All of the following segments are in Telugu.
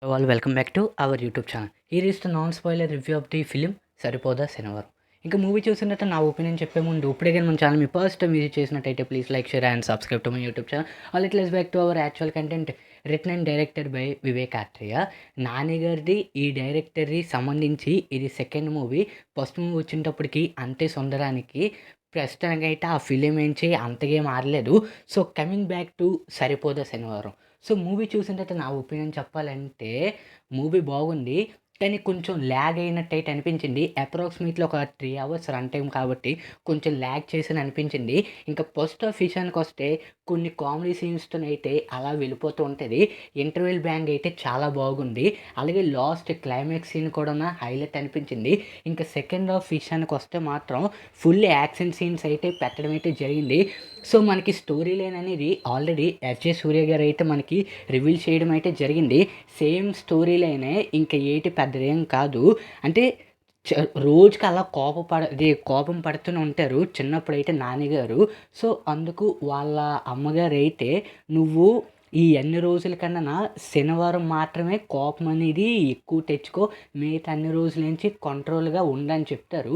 All welcome back to our YouTube channel. Here is the non spoiler review of the film Saripodhaa Sanivaaram. ఇంకా మూవీ చూసినట్టు నా ఒపీనియన్ చెప్పే ముందు ఇప్పుడే కానీ మన ఛానల్ మీ ఫస్ట్ టైం విజిట్ చేసినట్టయితే please like share and subscribe to my YouTube channel. All it let's back to our actual content. Written and director by Vivek Athreya. Nani గారిది ఈ డైరెక్టర్కి సంబంధించి ఇది సెకండ్ మూవీ. ఫస్ట్ మూవీ వచ్చేటప్పటికి అంతే సుందరానికి ప్రస్తుతానికైతే ఆ ఫిలిం ఏంచి అంతగా మారలేదు. సో కమింగ్ బ్యాక్ టు సరిపోదా శనివారం. సో మూవీ చూసిన తర్వాత నా ఒపీనియన్ చెప్పాలంటే మూవీ బాగుంది, కానీ కొంచెం ల్యాగ్ అయినట్టయితే అనిపించింది. అప్రాక్సిమేట్లీ ఒక 3 అవర్స్ రన్ టైం కాబట్టి కొంచెం ల్యాగ్ చేసిన అనిపించింది. ఇంకా ఫస్ట్ హాఫ్ విషయానికి వస్తే కొన్ని కామెడీ సీన్స్తోనైతే అలా వెళ్ళిపోతూ ఉంటుంది. ఇంటర్వెల్ బ్యాంగ్ అయితే చాలా బాగుంది. అలాగే లాస్ట్ క్లైమాక్స్ సీన్ కూడా హైలైట్ అనిపించింది. ఇంకా సెకండ్ హాఫ్ విషయానికి వస్తే మాత్రం ఫుల్ యాక్షన్ సీన్స్ అయితే పెట్టడం అయితే జరిగింది. సో మనకి స్టోరీ లైన్ అనేది ఆల్రెడీ ఎస్జే సూర్య గారు అయితే మనకి రివీల్ చేయడం అయితే జరిగింది. సేమ్ స్టోరీ లైనే, ఇంకా ఏటి పెద్దదేం కాదు. అంటే రోజుకి అలా కోపం పడుతూనే ఉంటారు చిన్నప్పుడైతే నాన్నగారు. సో అందుకు వాళ్ళ అమ్మగారు అయితే నువ్వు ఈ అన్ని రోజుల కన్నా శనివారం మాత్రమే కోపం అనేది ఎక్కువ తెచ్చుకో, మిగతా అన్ని రోజుల నుంచి కంట్రోల్గా ఉండని చెప్తారు.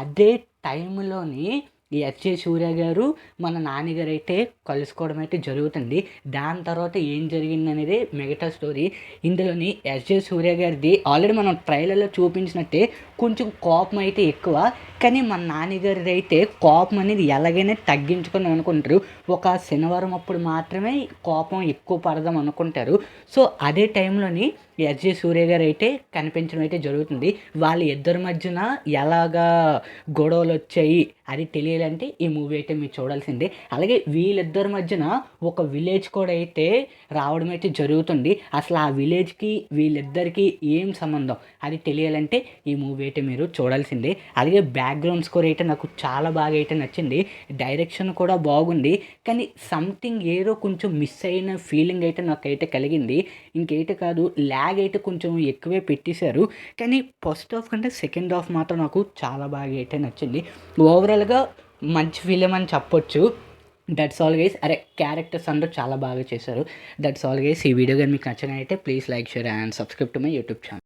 అదే టైంలోని ఈ ఎస్జే సూర్య గారు మన నాన్నగారు అయితే కలుసుకోవడం అయితే జరుగుతుంది. దాని తర్వాత ఏం జరిగింది అనేది మిగతా స్టోరీ. ఇందులోని ఎస్జే సూర్య గారిది ఆల్రెడీ మనం ట్రైలర్లో చూపించినట్టే కొంచెం కోపం అయితే ఎక్కువ, కానీ మన నాన్నగారిది అయితే కోపం అనేది ఎలాగైనా తగ్గించుకొని అనుకుంటారు. ఒక శనివారం అప్పుడు మాత్రమే కోపం ఎక్కువ పడదాం అనుకుంటారు. సో అదే టైంలోని ఎస్జే సూర్య గారు అయితే కనిపించడం అయితే జరుగుతుంది. వాళ్ళ ఇద్దరి మధ్యన ఎలాగా గొడవలు వచ్చాయి అది తెలియాలంటే ఈ మూవీ అయితే మీరు చూడాల్సిందే. అలాగే వీళ్ళిద్దరి మధ్యన ఒక విలేజ్ కూడా అయితే రావడం అయితే జరుగుతుంది. అసలు ఆ విలేజ్కి వీళ్ళిద్దరికి ఏం సంబంధం అది తెలియాలంటే ఈ మూవీ అయితే మీరు చూడాల్సిందే. అలాగే బ్యాక్గ్రౌండ్ స్కోర్ అయితే నాకు చాలా బాగా అయితే నచ్చింది. డైరెక్షన్ కూడా బాగుంది, కానీ సంథింగ్ ఏదో కొంచెం మిస్ అయిన ఫీలింగ్ అయితే నాకైతే కలిగింది. ఇంకైతే కాదు, ల్యాగ్ అయితే కొంచెం ఎక్కువే పెట్టేశారు, కానీ ఫస్ట్ హాఫ్ కంటే సెకండ్ హాఫ్ మాత్రం నాకు చాలా బాగా అయితే నచ్చింది. ఓవరాల్గా మంచి ఫిలిం అని చెప్పొచ్చు. That's all guys. అరే క్యారెక్టర్స్ అందరూ చాలా బాగా చేశారు. That's all guys. ఈ వీడియో కానీ మీకు నచ్చినట్లయితే please like share and subscribe to my YouTube channel.